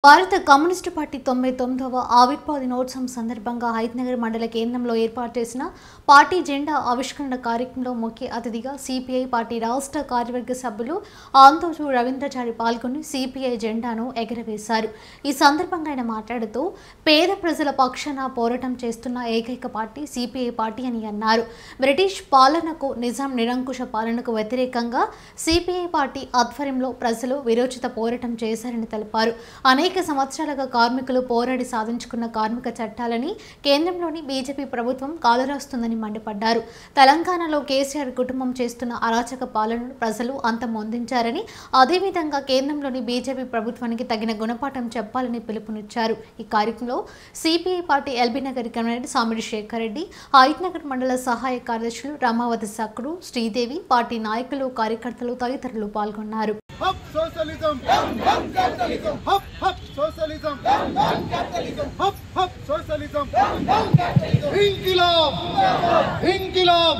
భారత communist party 99వ ఆవిర్భావ దినోత్సవం సందర్భంగా హైదనగర్ మండల కేంద్రంలో ఏర్పాటు చేసిన పార్టీ జెండా ఆవిష్కరణ కార్యక్రమంలో ముఖ్య అతిథిగా సిపిఐ పార్టీ రాష్ట్ర కార్యవర్గ సభ్యులు ఆంతోజు రవీంద్రచారి పాల్గొని సిపిఐ జెండాను ఎగరవేశారు. ఈ సందర్భంగా ఆయన మాట్లాడుతూ పేద ప్రజల పక్షాన పోరాటం చేస్తున్న ఏకైక పార్టీ సిపిఐ పార్టీ అని అన్నారు. బ్రిటిష్ పాలనకు నిజాం నిరంకుశ పాలనకు వ్యతిరేకంగా సిపిఐ పార్టీ ఆధ్వర్యంలో ప్రజలు విరోచిత పోరాటం చేశారని తెలిపారు. అనేక సంవత్సరాలుగా కార్మికులు పోరాడి సాధించుకున్న కార్మిక చట్టాలని కేంద్రంలోని బీజేపీ ప్రభుత్వం కాలరాస్తుందని మండిపడ్డారు. తెలంగాణలో కేసీఆర్ కుటుంబం చేస్తున్న అరాచక పాలనను ప్రజలు అంతమొందించారని, అదేవిధంగా కేంద్రంలోని బీజేపీ ప్రభుత్వానికి తగిన గుణపాఠం చెప్పాలని పిలుపునిచ్చారు. ఈ కార్యక్రమంలో CPI party LB Nagar convener Samidi Shekar Reddy, Hydernagar మండల సహాయ కార్యదర్శులు రామావతి సక్కుడు, శ్రీదేవి, పార్టీ నాయకులు, కార్యకర్తలు తదితరులు పాల్గొన్నారు. Socialism, capitalism, socialism, capitalism, socialism, Inkilab, Inkilab.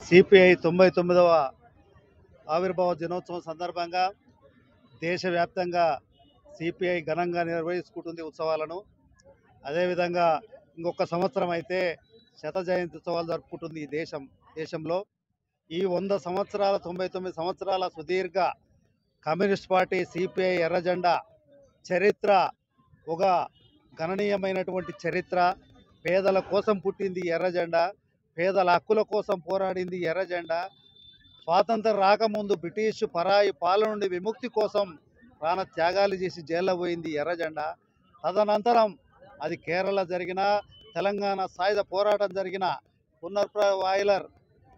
CPI 99వ ఆవిర్భావ దినోత్సవం సందర్భంగా దేశవ్యాప్తంగా సిపిఐ ఘనంగా నిర్వహించుకుంటుంది ఉత్సవాలను. అదేవిధంగా ఇంకొక సంవత్సరం అయితే శత జయంతి ఉత్సవాలు జరుపుకుంటుంది ఈ దేశంలో. ఈ 100 సంవత్సరాల 99 సంవత్సరాల సుదీర్ఘ కమ్యూనిస్ట్ పార్టీ సిపిఐ ఎర్రజెండా చరిత్ర ఒక గణనీయమైనటువంటి చరిత్ర. పేదల కోసం పుట్టింది ఎర్రజెండా, పేదల హక్కుల కోసం పోరాడింది ఎర్రజెండా. స్వాతంత్రం రాకముందు బ్రిటిష్ పరాయి పాలన నుండి విముక్తి కోసం ప్రాణ త్యాగాలు చేసి జైల్లో పోయింది ఎర్రజెండా. తదనంతరం అది కేరళ జరిగిన, తెలంగాణ సాయుధ పోరాటం జరిగిన, వాయిలర్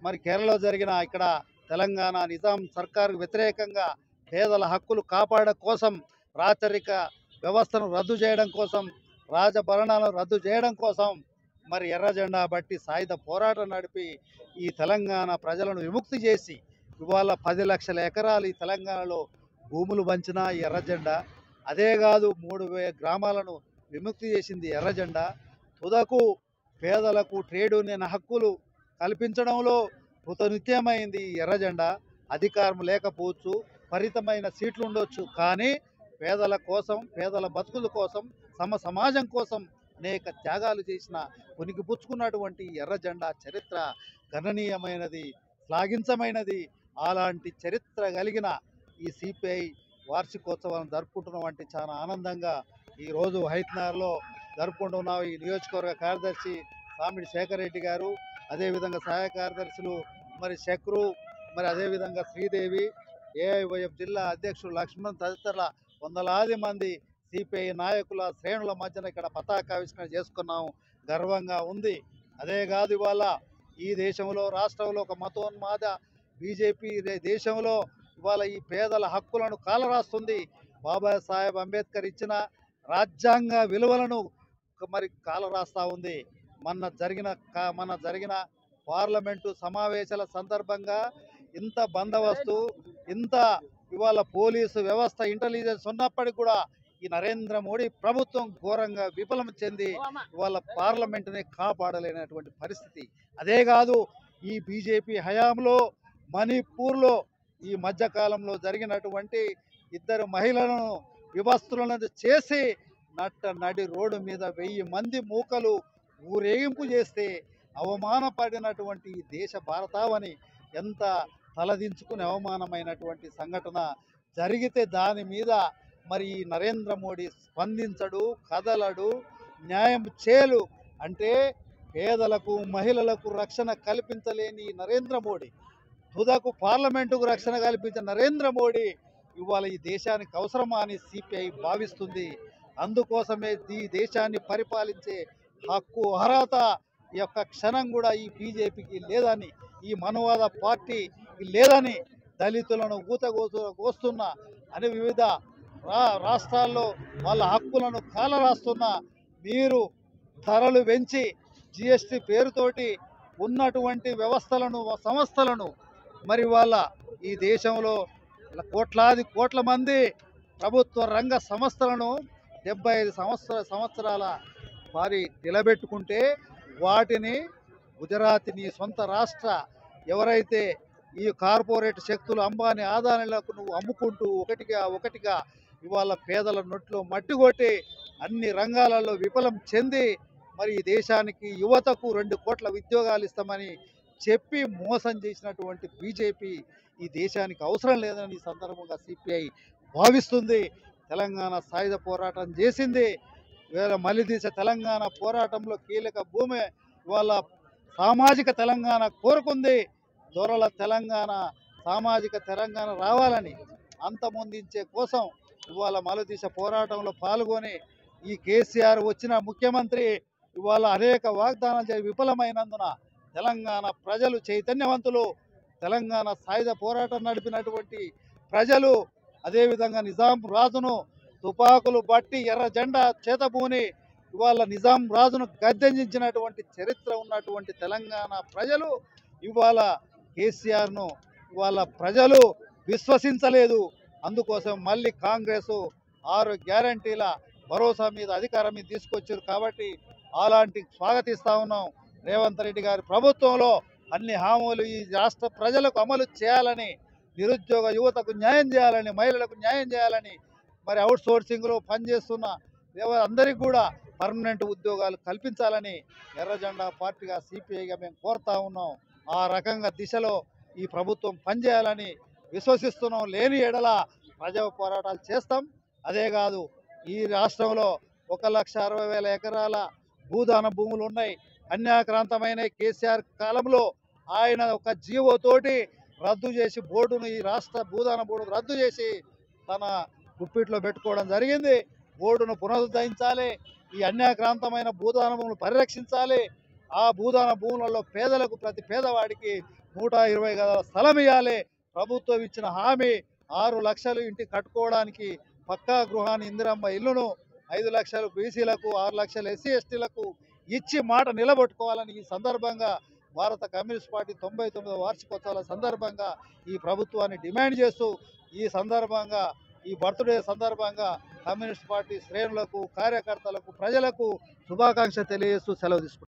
మరి కేరళలో జరిగిన, ఇక్కడ తెలంగాణ నిజాం సర్కారుకు వ్యతిరేకంగా పేదల హక్కులు కాపాడడం కోసం, రాచరిక వ్యవస్థను రద్దు చేయడం కోసం, రాజభరణాలను రద్దు చేయడం కోసం మరి ఎర్రజెండా బట్టి సాయుధ పోరాటం నడిపి ఈ తెలంగాణ ప్రజలను విముక్తి చేసి ఇవాళ 10 లక్షల ఎకరాలు ఈ తెలంగాణలో భూములు పంచిన ఎర్రజెండా. అదే కాదు 3,000 గ్రామాలను విముక్తి చేసింది ఎర్రజెండా. తుదకు పేదలకు ట్రేడ్ యూనియన్ హక్కులు కల్పించడంలో కృతనిత్యమైంది ఎర్రజెండా. అధికారం లేకపోవచ్చు, పరిమితమైన సీట్లు ఉండొచ్చు, కానీ పేదల కోసం, పేదల బతుకుల కోసం, సమాజం కోసం అనేక త్యాగాలు చేసిన పుచ్చుకున్నటువంటి ఎర్రజెండా చరిత్ర గణనీయమైనది, శ్లాఘించమైనది. అలాంటి చరిత్ర కలిగిన ఈ సిపిఐ వార్షికోత్సవాలను జరుపుకుంటున్నాం అంటే చాలా ఆనందంగా ఈరోజు హైదనగర్లో జరుపుకుంటున్నాం. ఈ నియోజకవర్గ కార్యదర్శి సామిడి శేఖర్ రెడ్డి గారు, అదేవిధంగా సహాయ కార్యదర్శులు మరి శక్రు, మరి అదేవిధంగా శ్రీదేవి, ఏఐవైఎఫ్ జిల్లా అధ్యక్షుడు లక్ష్మణ్ తదితరుల వందలాది మంది సిపిఐ నాయకుల శ్రేణుల మధ్యన ఇక్కడ పతాకావిష్కరణ చేసుకున్నాము. గర్వంగా ఉంది. అదే కాదు ఇవాళ ఈ దేశంలో, రాష్ట్రంలో ఒక మతోన్మాద బీజేపీ దేశంలో ఇవాళ ఈ పేదల హక్కులను కాలరాస్తుంది. బాబాసాహెబ్ అంబేద్కర్ ఇచ్చిన రాజ్యాంగ విలువలను మరి కాలరాస్తూ ఉంది. మన జరిగిన పార్లమెంటు సమావేశాల సందర్భంగా ఇంత బందోబస్తు, ఇంత ఇవాళ పోలీసు వ్యవస్థ, ఇంటెలిజెన్స్ ఉన్నప్పటికీ కూడా ఈ నరేంద్ర మోడీ ప్రభుత్వం ఘోరంగా విఫలం చెంది ఇవాళ పార్లమెంటుని కాపాడలేనటువంటి పరిస్థితి. అదే కాదు ఈ బీజేపీ హయాంలో మణిపూర్లో ఈ మధ్యకాలంలో జరిగినటువంటి 2 మహిళలను వివస్త్రులను చేసి నడి రోడ్డు మీద 1000 మంది మూకలు ఊరేగింపు చేస్తే అవమానపడినటువంటి దేశ భారతావని ఎంత తలదించుకుని అవమానమైనటువంటి సంఘటన జరిగితే దాని మీద మరి ఈ నరేంద్ర మోడీ స్పందించడు, కదలడు, న్యాయం చేయలు. అంటే పేదలకు మహిళలకు రక్షణ కల్పించలేని ఈ నరేంద్ర మోడీ, తుదకు పార్లమెంటుకు రక్షణ కల్పించిన నరేంద్ర మోడీ ఇవాళ ఈ దేశానికి అవసరమా అని సిపిఐ భావిస్తుంది. అందుకోసమే ఈ దేశాన్ని పరిపాలించే హక్కు అర్హత ఈ యొక్క క్షణం కూడా ఈ బీజేపీకి లేదని, ఈ మనువాద పార్టీకి లేదని, దళితులను కోస్తున్న అని వివిధ రాష్ట్రాల్లో వాళ్ళ హక్కులను కాలరాస్తున్న మీరు ధరలు పెంచి జిఎస్టీ పేరుతోటి ఉన్నటువంటి వ్యవస్థలను సంస్థలను మరి వాళ్ళ ఈ దేశంలో కోట్లాది కోట్ల మంది ప్రభుత్వ రంగ సంస్థలను 75 సంవత్సరాల వారి నిలబెట్టుకుంటే వాటిని గుజరాత్ని సొంత రాష్ట్ర ఎవరైతే ఈ కార్పొరేట్ శక్తులు అంబానీ ఆదాయాలకు నువ్వు అమ్ముకుంటూ ఒకటిగా ఇవాళ పేదల నొట్లో మట్టి కొట్టి అన్ని రంగాలలో విఫలం చెంది మరి ఈ దేశానికి యువతకు 2 కోట్ల ఉద్యోగాలు ఇస్తామని చెప్పి మోసం చేసినటువంటి బీజేపీ ఈ దేశానికి అవసరం లేదని ఈ సందర్భంగా సిపిఐ భావిస్తుంది. తెలంగాణ సాయుధ పోరాటం చేసింది, మలిదీశ తెలంగాణ పోరాటంలో కీలక భూమి ఇవాళ సామాజిక తెలంగాణ కోరుకుంది. దొరల తెలంగాణ సామాజిక తెలంగాణ రావాలని అంతమొందించే కోసం ఇవాళ మలిదీశ పోరాటంలో పాల్గొని ఈ కేసీఆర్ వచ్చిన ముఖ్యమంత్రి ఇవాళ అనేక వాగ్దానాలు చేసి విఫలమైనందున తెలంగాణ ప్రజలు చైతన్యవంతులు, తెలంగాణ సాయుధ పోరాటం నడిపినటువంటి ప్రజలు, అదేవిధంగా నిజాం రాజును తుపాకులు బట్టి ఎర్ర జెండా చేతబూని ఇవాళ నిజాం రాజును గద్దెంచినటువంటి చరిత్ర ఉన్నటువంటి తెలంగాణ ప్రజలు ఇవాళ కేసీఆర్ను ఇవాళ ప్రజలు విశ్వసించలేదు. అందుకోసం మళ్ళీ కాంగ్రెస్ 6 గ్యారంటీల భరోసా మీద అధికారం మీద తీసుకొచ్చారు. కాబట్టి అలాంటి స్వాగతిస్తా ఉన్నాం. రేవంత్ రెడ్డి గారి ప్రభుత్వంలో అన్ని హామీలు ఈ రాష్ట్ర ప్రజలకు అమలు చేయాలని, నిరుద్యోగ యువతకు న్యాయం చేయాలని, మహిళలకు న్యాయం చేయాలని, మరి అవుట్ సోర్సింగ్లో పనిచేస్తున్న అందరికీ కూడా పర్మనెంట్ ఉద్యోగాలు కల్పించాలని ఎర్ర జెండా పార్టీగా సిపిఐగా మేము కోరుతా ఉన్నాం. ఆ రకంగా దిశలో ఈ ప్రభుత్వం పనిచేయాలని విశ్వసిస్తున్నాం. లేని ఎడల ప్రజా పోరాటాలు చేస్తాం. అదే కాదు, ఈ రాష్ట్రంలో 1,60,000 ఎకరాల భూదాన భూములు ఉన్నాయి, అన్యాక్రాంతమైన కేసీఆర్ కాలంలో ఆయన ఒక జీవోతోటి రద్దు చేసి బోర్డును, ఈ రాష్ట్ర భూదాన బోర్డు రద్దు చేసి తన గుప్పిట్లో పెట్టుకోవడం జరిగింది. బోర్డును పునరుద్ధరించాలి, ఈ అన్యాక్రాంతమైన భూదాన భూములు పరిరక్షించాలి. ఆ భూదాన భూములలో పేదలకు ప్రతి పేదవాడికి 120 గజాల స్థలం ఇవ్వాలి. ప్రభుత్వం ఇచ్చిన హామీ 6 లక్షలు ఇంటి కట్టుకోవడానికి పక్కా గృహాన్ని, ఇందిరమ్మ ఇల్లును 5 లక్షలు బీసీలకు, 6 లక్షలు ఎస్సీ ఎస్టీలకు ఇచ్చి మాట నిలబెట్టుకోవాలని ఈ సందర్భంగా భారత కమ్యూనిస్ట్ పార్టీ 99వ వార్షికోత్సవాల సందర్భంగా ఈ ప్రభుత్వాన్ని డిమాండ్ చేస్తూ ఈ సందర్భంగా ఈ బర్త్డే సందర్భంగా కమ్యూనిస్ట్ పార్టీ శ్రేణులకు, కార్యకర్తలకు, ప్రజలకు శుభాకాంక్షలు తెలియజేస్తూ సెలవు తీసుకుంటున్నాను.